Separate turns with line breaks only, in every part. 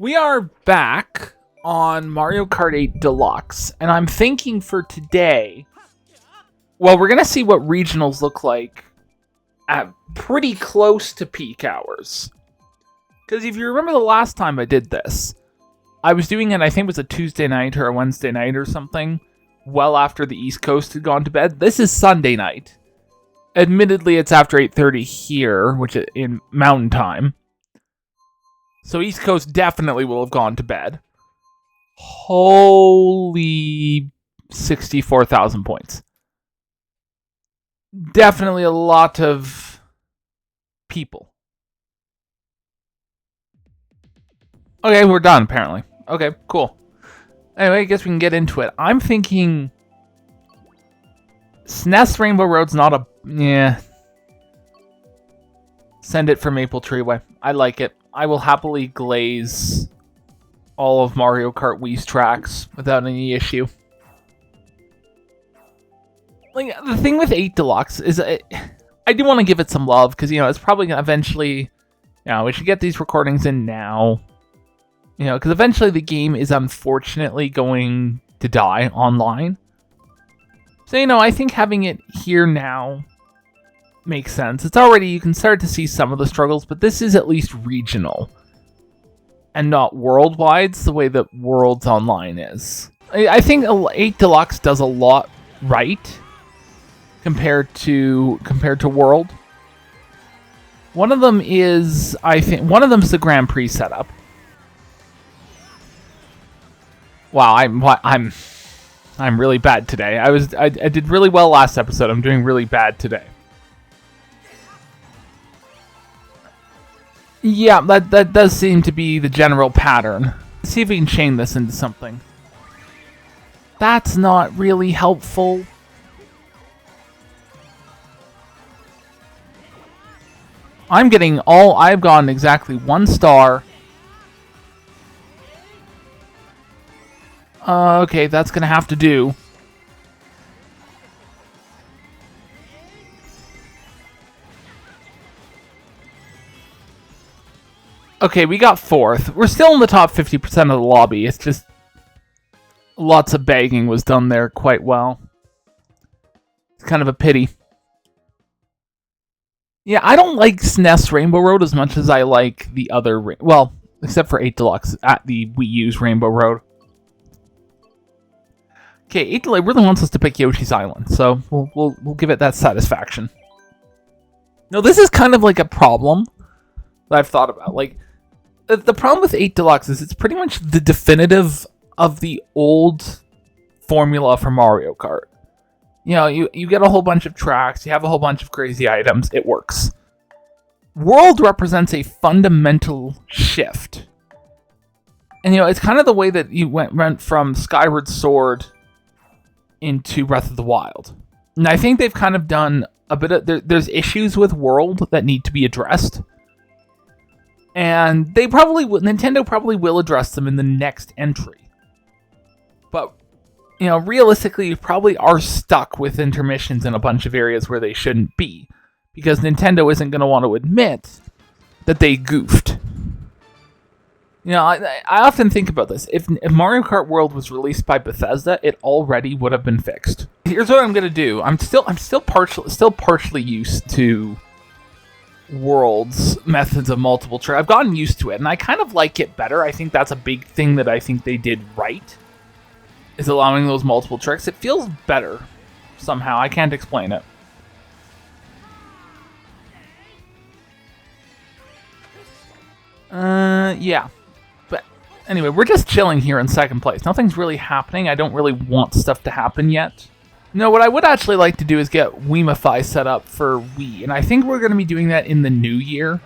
We are back on Mario Kart 8 Deluxe, and I'm thinking for today, well, we're going to see what regionals look like at pretty close to peak hours. Because if you remember the last time I did this, I was doing it, I think it was a Tuesday night or a Wednesday night or something, well after the East Coast had gone to bed. This is Sunday night. Admittedly, it's after 8:30 here, which is in Mountain Time. So East Coast definitely will have gone to bed. Holy 64,000 points. Definitely a lot of people. Okay, we're done apparently. Okay, cool. Anyway, I guess we can get into it. I'm thinking SNES Rainbow Road's not a... Yeah. Send it for Maple Tree Way. I like it. I will happily glaze all of Mario Kart Wii's tracks without any issue. Like, the thing with 8 Deluxe is I do want to give it some love because, it's probably going to eventually... we should get these recordings in now. Because eventually the game is unfortunately going to die online. So, I think having it here now makes sense. It's already, you can start to see some of the struggles, but this is at least regional. And not worldwide, the way that Worlds Online is. I think 8 Deluxe does a lot right compared to World. One of them is, one of them's the Grand Prix setup. Wow, I'm really bad today. I did really well last episode. I'm doing really bad today. Yeah, that does seem to be the general pattern. Let's see if we can chain this into something. That's not really helpful. I've gotten exactly 1 star. Okay, that's gonna have to do. Okay, we got 4th. We're still in the top 50% of the lobby. It's just lots of bagging was done there quite well. It's kind of a pity. Yeah, I don't like SNES Rainbow Road as much as I like the other... Well, except for 8 Deluxe at the Wii U's Rainbow Road. Okay, 8 Deluxe really wants us to pick Yoshi's Island, so we'll give it that satisfaction. No, this is kind of like a problem that I've thought about. Like, the problem with 8 Deluxe is it's pretty much the definitive of the old formula for Mario Kart. You get a whole bunch of tracks, you have a whole bunch of crazy items, it works. World represents a fundamental shift. And it's kind of the way that you went from Skyward Sword into Breath of the Wild. And I think they've kind of done a bit of... There's issues with World that need to be addressed. And Nintendo probably will address them in the next entry. But, realistically, you probably are stuck with intermissions in a bunch of areas where they shouldn't be. Because Nintendo isn't going to want to admit that they goofed. I often think about this. If Mario Kart World was released by Bethesda, it already would have been fixed. Here's what I'm going to do. I'm still partially used to World's methods of multiple tracks. I've gotten used to it, and I kind of like it better. I think that's a big thing that I think they did right, is allowing those multiple tricks. It feels better somehow. I can't explain it. Yeah. But anyway, we're just chilling here in second place. Nothing's really happening. I don't really want stuff to happen yet. No, what I would actually like to do is get Wiimify set up for Wii, and I think we're going to be doing that in the new year.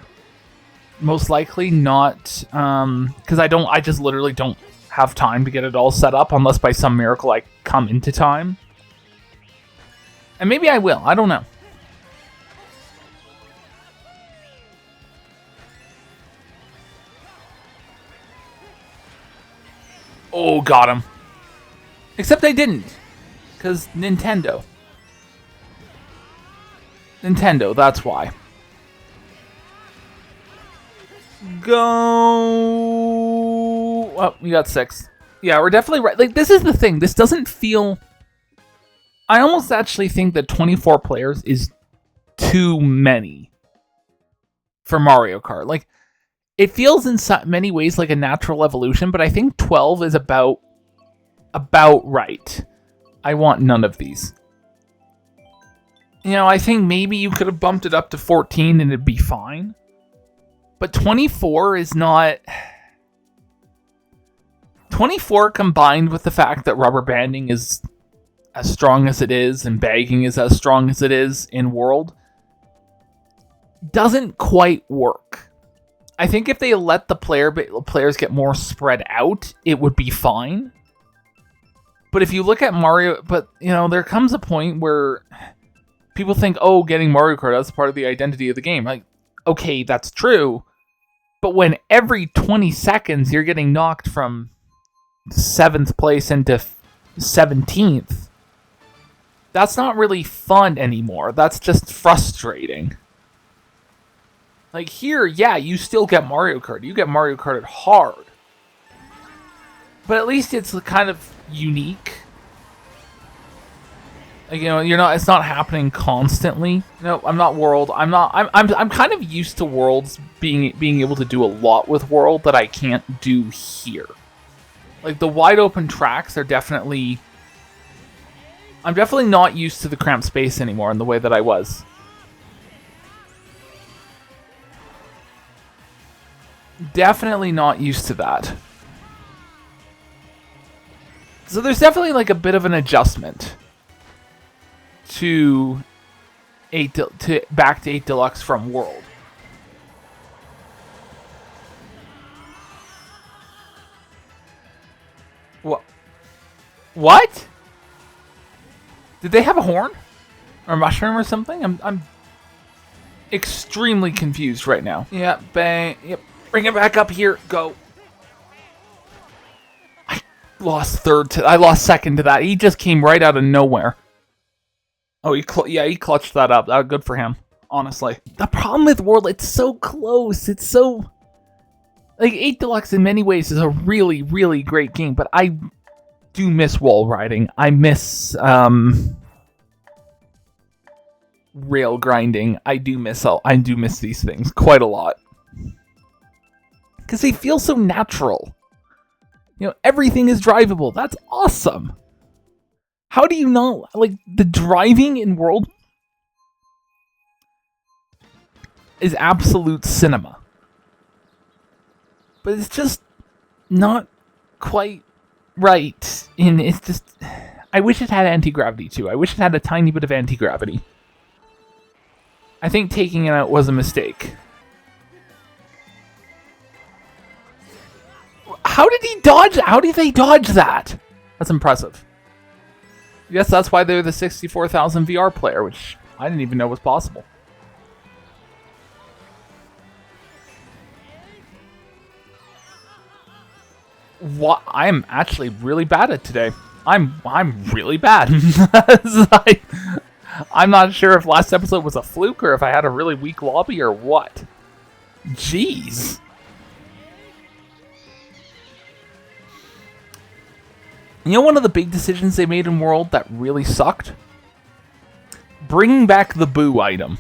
Most likely not, because I just literally don't have time to get it all set up, unless by some miracle I come into time. And maybe I will, I don't know. Oh, got him. Except I didn't. Because Nintendo, that's why. Go! Oh, we got 6. Yeah, we're definitely right. Like, this is the thing. This doesn't feel... I almost actually think that 24 players is too many for Mario Kart. Like, it feels in many ways like a natural evolution, but I think 12 is about right. I want none of these. You know, I think maybe you could have bumped it up to 14 and it'd be fine. But 24 is not... 24 combined with the fact that rubber banding is as strong as it is and bagging is as strong as it is in World doesn't quite work. I think if they let the players get more spread out, it would be fine. But if you look at Mario... But, you know, there comes a point where people think, oh, getting Mario Kart, that's part of the identity of the game. Like, okay, that's true. But when every 20 seconds you're getting knocked from 7th place into 17th, that's not really fun anymore. That's just frustrating. Like here, yeah, you still get Mario Kart. You get Mario Karted hard. But at least it's kind of unique. Like, you know, it's not happening constantly. No, I'm not World. I'm kind of used to Worlds being able to do a lot with World that I can't do here. Like the wide open tracks are definitely... I'm definitely not used to the cramped space anymore in the way that I was. Definitely not used to that. So there's definitely like a bit of an adjustment to back to 8 Deluxe from World. What? Did they have a horn? Or a mushroom or something? I'm extremely confused right now. Yeah, bang. Yep. Bring it back up here. Go. I lost second to that. He just came right out of nowhere. Oh, he clutched that up. Good for him, honestly. The problem with World, it's so close. It's so... Like, 8 Deluxe in many ways is a really, really great game, but I do miss wall riding. I miss rail grinding. I do miss these things quite a lot. Because they feel so natural. You know, everything is drivable. That's awesome. How do you not... Like, the driving in World is absolute cinema. But it's just not quite right. And it's just... I wish it had anti-gravity, too. I wish it had a tiny bit of anti-gravity. I think taking it out was a mistake. How did he dodge? How did they dodge that? That's impressive. Yes, that's why they're the 64,000 VR player, which I didn't even know was possible. What? I am actually really bad at today. I'm really bad. I'm not sure if last episode was a fluke or if I had a really weak lobby or what. Jeez. You know one of the big decisions they made in World that really sucked? Bringing back the Boo item.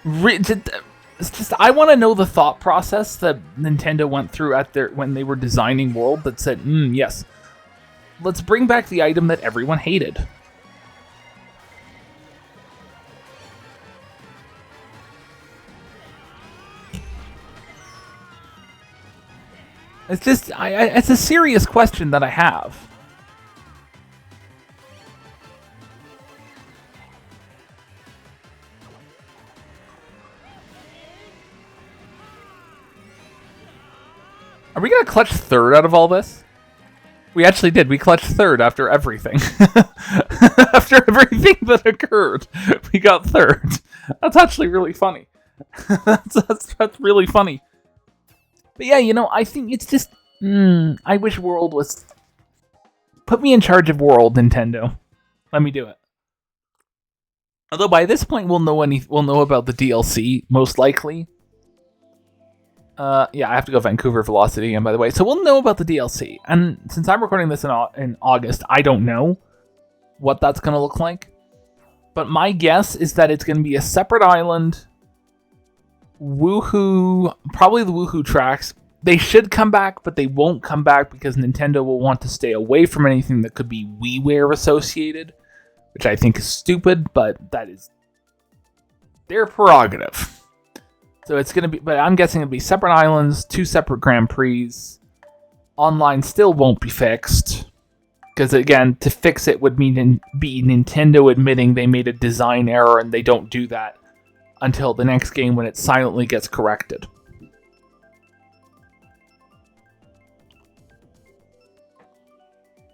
It's just, I want to know the thought process that Nintendo went through when they were designing World that said, yes, let's bring back the item that everyone hated. It's just, it's a serious question that I have. Are we going to clutch third out of all this? We actually did. We clutched third after everything. After everything that occurred, we got third. That's actually really funny. that's really funny. But yeah, you know, I think it's just... I wish World was... Put me in charge of World, Nintendo. Let me do it. Although by this point we'll know about the DLC, most likely. Yeah, I have to go Vancouver Velocity again, by the way. So we'll know about the DLC. And since I'm recording this in August, I don't know what that's going to look like. But my guess is that it's going to be a separate island. Woohoo, probably the Woohoo tracks. They should come back, but they won't come back because Nintendo will want to stay away from anything that could be WiiWare associated, which I think is stupid, but that is their prerogative. So it's going to be, but I'm guessing it'll be separate islands, 2 separate Grand Prix. Online still won't be fixed. Because again, to fix it would mean be Nintendo admitting they made a design error, and they don't do that until the next game when it silently gets corrected.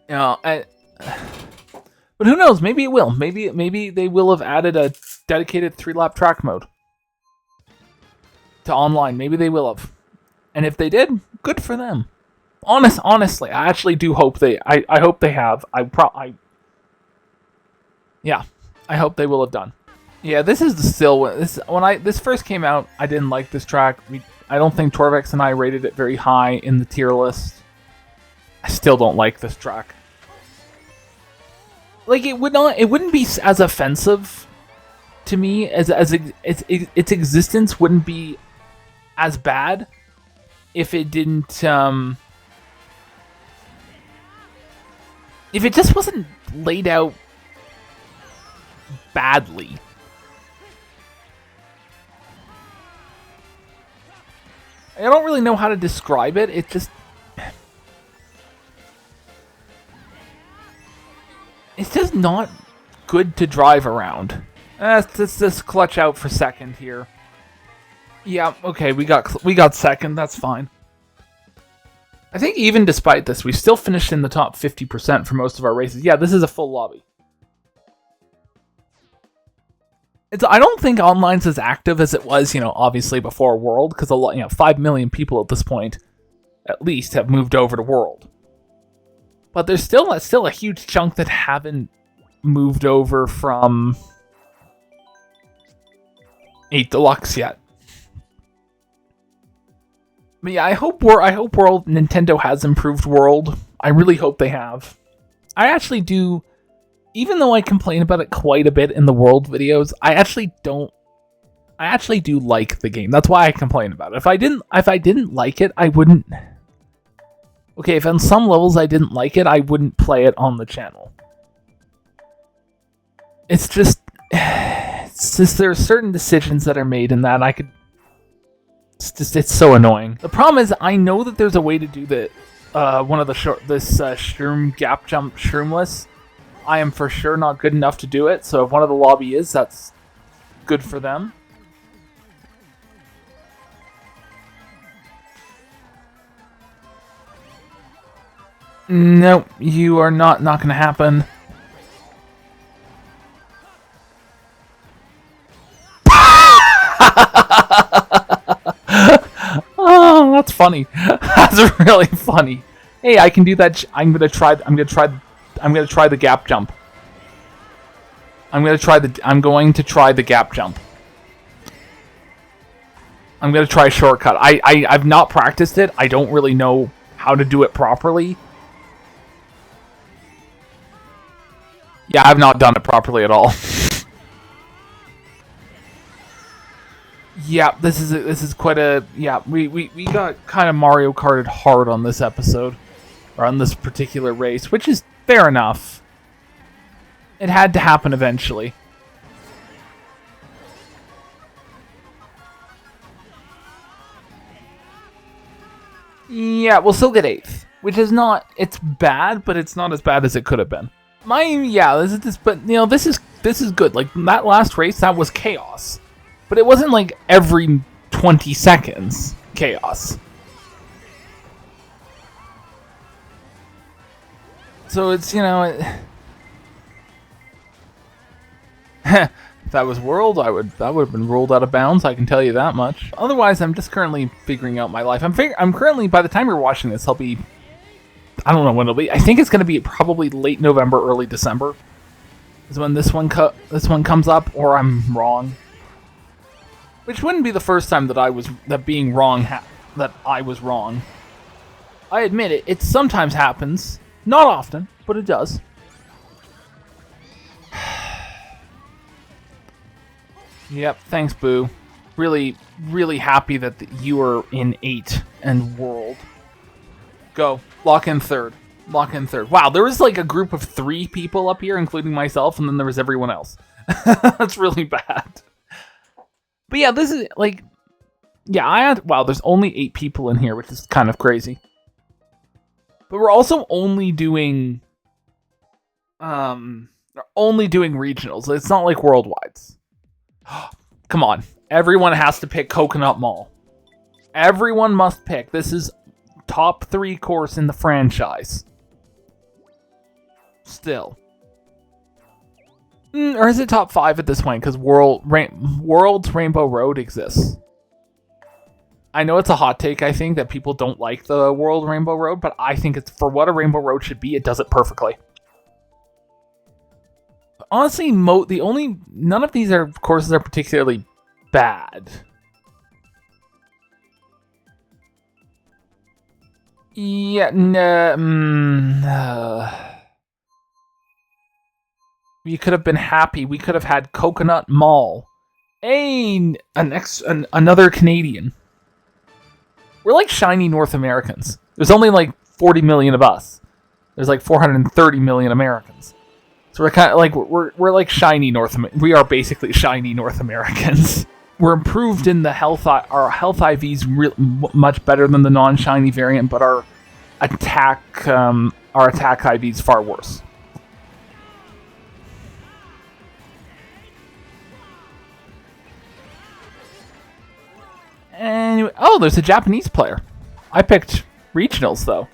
You know, but who knows? Maybe it will. Maybe they will have added a dedicated 3-lap track mode to online. Maybe they will have. And if they did, good for them. Honestly, I actually do hope they. I hope they have. Yeah, I hope they will have done. Yeah, this is when this first came out, I didn't like this track. I don't think Torvex and I rated it very high in the tier list. I still don't like this track. Like it wouldn't be as offensive to me as its existence wouldn't be as bad if it didn't if it just wasn't laid out badly. I don't really know how to describe it. It's just not good to drive around. Let's just clutch out for second here. Yeah, okay, we got second. That's fine. I think even despite this, we still finished in the top 50% for most of our races. Yeah, this is a full lobby. I don't think online's as active as it was, obviously before World, because 5 million people at this point, at least, have moved over to World. But there's still a huge chunk that haven't moved over from 8 Deluxe yet. But yeah, I hope World Nintendo has improved World. I really hope they have. I actually do, even though I complain about it quite a bit in the World videos, I actually do like the game. That's why I complain about it. If I didn't like it, I wouldn't. Okay, if on some levels I didn't like it, I wouldn't play it on the channel. It's just there are certain decisions that are made in that I could. It's so annoying. The problem is I know that there's a way to do this shroom gap jump shroomless. I am for sure not good enough to do it, so if one of the lobby is, that's good for them. Nope, you are not gonna happen. Oh, that's funny. That's really funny. Hey, I can do that. I'm gonna try the gap jump. I'm going to try the gap jump. I'm going to try a shortcut. I've not practiced it. I don't really know how to do it properly. Yeah, I've not done it properly at all. Yeah, this is quite a we got kind of Mario Karted hard on this episode, or on this particular race, which is fair enough. It had to happen eventually. Yeah, we'll still get 8th, which is not, it's bad, but it's not as bad as it could have been. This is good. Like that last race, that was chaos. But it wasn't like every 20 seconds chaos. So it's, if that was World, that would have been rolled out of bounds, I can tell you that much. Otherwise, I'm just currently figuring out my life. I'm currently, by the time you're watching this, I don't know when it'll be. I think it's going to be probably late November, early December is when this one comes up, or I'm wrong. Which wouldn't be the first time that being wrong that I was wrong. I admit it. It sometimes happens. Not often, but it does. Yep, thanks, Boo. Really, really happy that you are in 8 and World. Go. Lock in 3rd. Lock in 3rd. Wow, there was like a group of 3 people up here, including myself, and then there was everyone else. That's really bad. But yeah, this is like... Yeah, wow, there's only 8 people in here, which is kind of crazy. But we're also only doing... regionals. It's not like worldwides. Come on. Everyone has to pick Coconut Mall. Everyone must pick. This is top 3 course in the franchise. Still. Or is it top 5 at this point? Because World's Rainbow Road exists. I know it's a hot take, I think, that people don't like the World Rainbow Road, but I think it's for what a Rainbow Road should be, it does it perfectly. Honestly, none of these courses are particularly bad. Yeah, we could have been happy. We could have had Coconut Mall. Another Canadian. We're like shiny North Americans. There's only like 40 million of us. There's like 430 million Americans. So we're kind of like we're like shiny we are basically shiny North Americans. We're improved in the our health IVs much better than the non-shiny variant, but our attack IVs far worse. Anyway, oh, there's a Japanese player. I picked regionals though.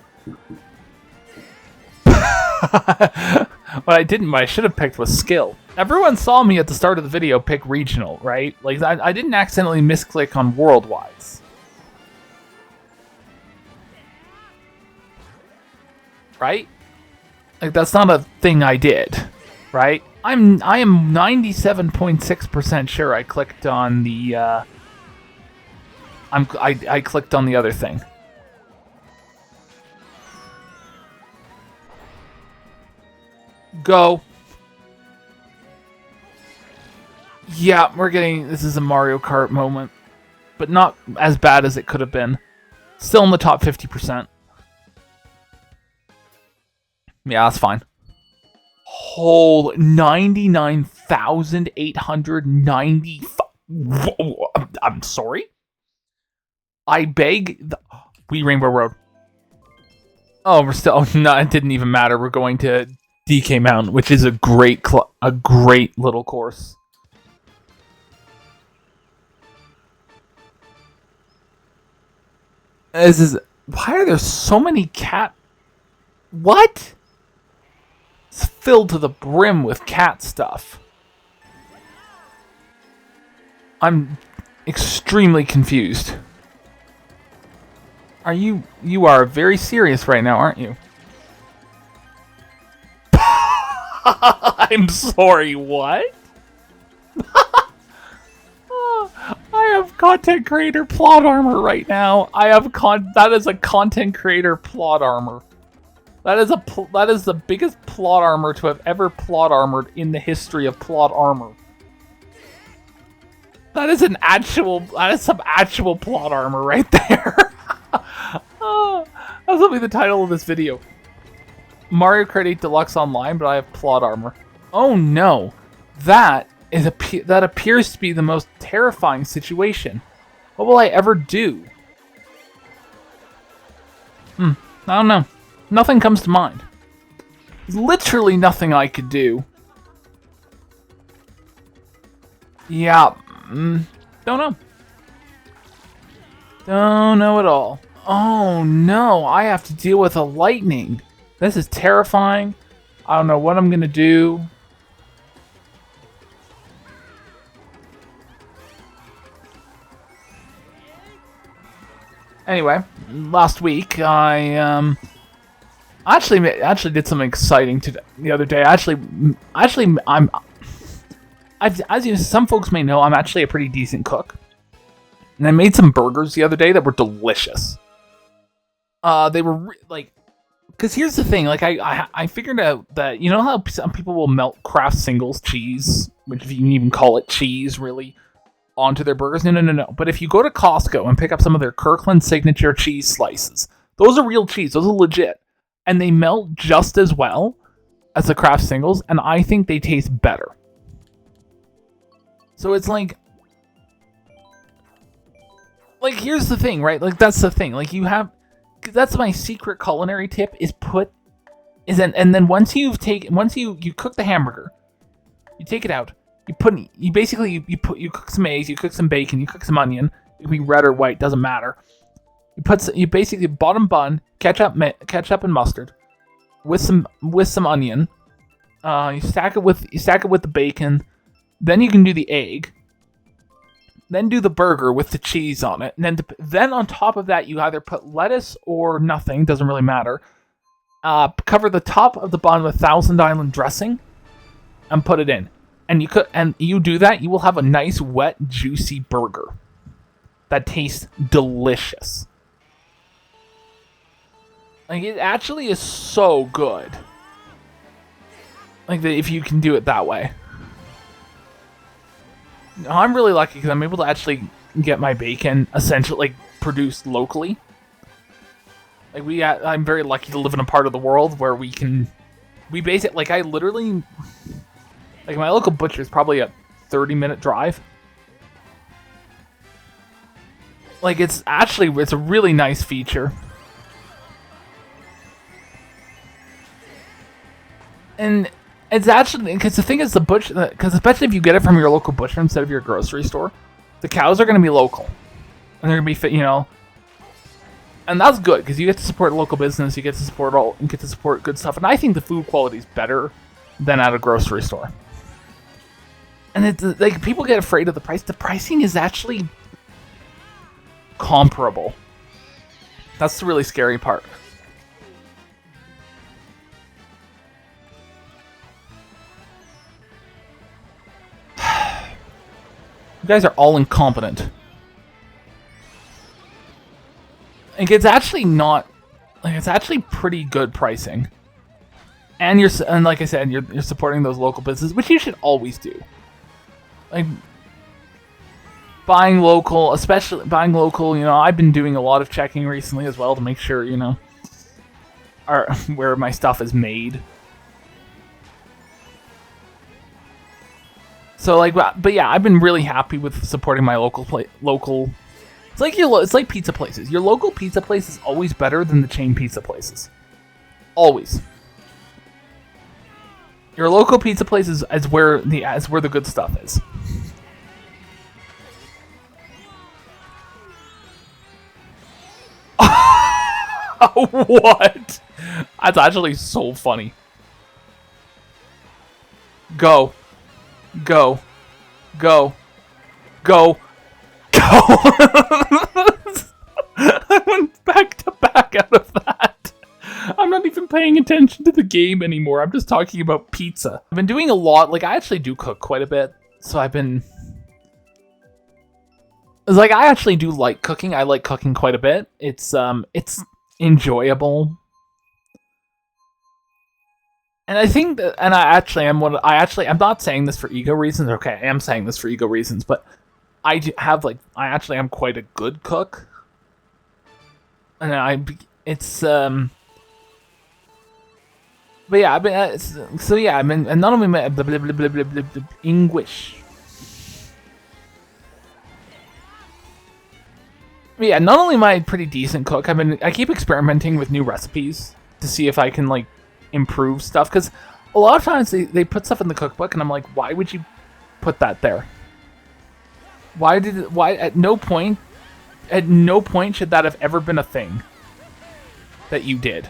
What I should have picked was skill. Everyone saw me at the start of the video pick regional, right? Like, I didn't accidentally misclick on worldwides. Right? Like, that's not a thing I did, right? I am 97.6% sure I clicked on the, I clicked on the other thing. Go. Yeah, this is a Mario Kart moment. But not as bad as it could have been. Still in the top 50%. Yeah, that's fine. Whole 99,895. I'm sorry? I beg... We Rainbow Road. Oh, we're still... No, it didn't even matter. We're going to DK Mountain, which is a great little course. Why are there so many cat... What? It's filled to the brim with cat stuff. I'm extremely confused. You are very serious right now, aren't you? I'm sorry, what? I have content creator plot armor right now. That is a content creator plot armor. That is the biggest plot armor to have ever plot armored in the history of plot armor. That is some actual plot armor right there. That's gonna be the title of this video. Mario Kart 8 Deluxe Online, but I have plot armor. Oh no, that appears to be the most terrifying situation. What will I ever do? I don't know. Nothing comes to mind. There's literally nothing I could do. Yeah, don't know. Don't know at all. Oh no, I have to deal with a lightning. This is terrifying. I don't know what I'm gonna do. Anyway, last week I actually did something exciting the other day. As some folks may know, I'm actually a pretty decent cook. And I made some burgers the other day that were delicious. They were like, because here's the thing, like I figured out that, you know how some people will melt Kraft Singles cheese, which if you can even call it cheese, really, onto their burgers? No. But if you go to Costco and pick up some of their Kirkland signature cheese slices, those are real cheese. Those are legit. And they melt just as well as the Kraft Singles, and I think they taste better. So it's like here's the thing, right? Like that's the thing. Like that's my secret culinary tip and then once you cook the hamburger, you take it out, you cook some eggs, you cook some bacon, you cook some onion. It can be red or white, doesn't matter. You basically bottom bun, ketchup and mustard with some onion. You stack it with the bacon. Then you can do the egg. Then do the burger with the cheese on it. And then on top of that, you either put lettuce or nothing. Doesn't really matter. Cover the top of the bun with Thousand Island dressing and put it in. And you do that, you will have a nice, wet, juicy burger that tastes delicious. Like, it actually is so good. Like, if you can do it that way. I'm really lucky because I'm able to actually get my bacon essentially produced locally. Like I'm very lucky to live in a part of the world where we basic like I literally like my local butcher is probably a 30-minute drive. Like it's a really nice feature. And it's actually, because the thing is, because especially if you get it from your local butcher instead of your grocery store, the cows are going to be local. And they're going to be fit, and that's good, because you get to support local business, you get to support good stuff, and I think the food quality is better than at a grocery store. And it's, like, people get afraid of the price. The pricing is actually comparable. That's the really scary part. You guys are all incompetent. Like, it's actually it's actually pretty good pricing. And like I said, you're supporting those local businesses, which you should always do. Like, buying local, I've been doing a lot of checking recently as well to make sure, where my stuff is made. So but yeah, I've been really happy with supporting my local. It's like pizza places. Your local pizza place is always better than the chain pizza places. Always. Your local pizza place is where the good stuff is. What? That's actually so funny. Go. I went back to back out of that. I'm not even paying attention to the game anymore. I'm just talking about pizza. I've been doing a lot. Like, I actually do cook quite a bit. So I actually do like cooking. I like cooking quite a bit. It's enjoyable. And I think that, and I'm not saying this for ego reasons. Okay, I am saying this for ego reasons, but I am quite a good cook. And but yeah, I've been, and not only my, English. But yeah, not only am I a pretty decent cook, I keep experimenting with new recipes to see if I can, like, improve stuff, because a lot of times they put stuff in the cookbook and I'm like, why would you put that there? Why at no point should that have ever been a thing that you did.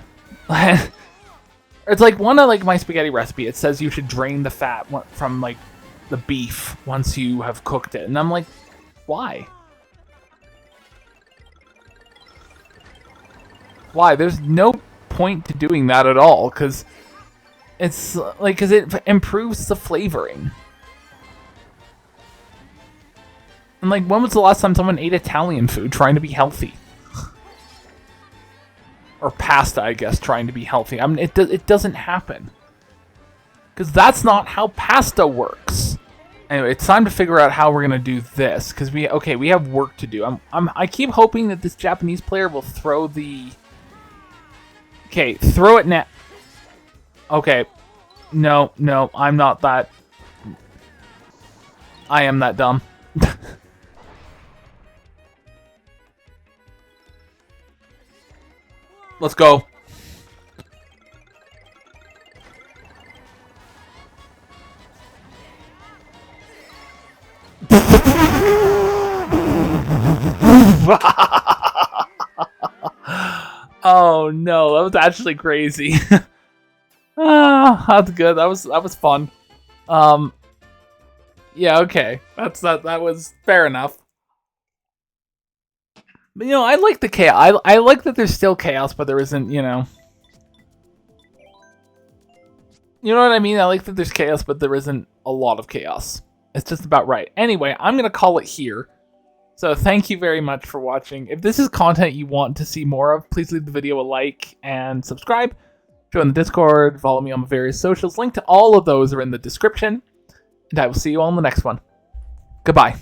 It's like one of like my spaghetti recipe, it says you should drain the fat from like the beef once you have cooked it, and I'm like, why? There's no point to doing that at all, because it improves the flavoring. And like, when was the last time someone ate Italian food trying to be healthy? Or pasta, I guess, trying to be healthy. I mean, it doesn't happen. Because that's not how pasta works. Anyway, it's time to figure out how we're gonna do this. Because we have work to do. I keep hoping that this Japanese player will throw the. Okay, throw it now. Okay, no, I'm not that. I am that dumb. Let's go. Oh no, that was actually crazy. That's good. That was fun. Yeah, okay. That was fair enough. But, you know, I like the chaos. I like that there's still chaos, but there isn't, you know. You know what I mean? I like that there's chaos, but there isn't a lot of chaos. It's just about right. Anyway, I'm going to call it here. So thank you very much for watching. If this is content you want to see more of, please leave the video a like and subscribe. Join the Discord, follow me on my various socials. Link to all of those are in the description. And I will see you all in the next one. Goodbye.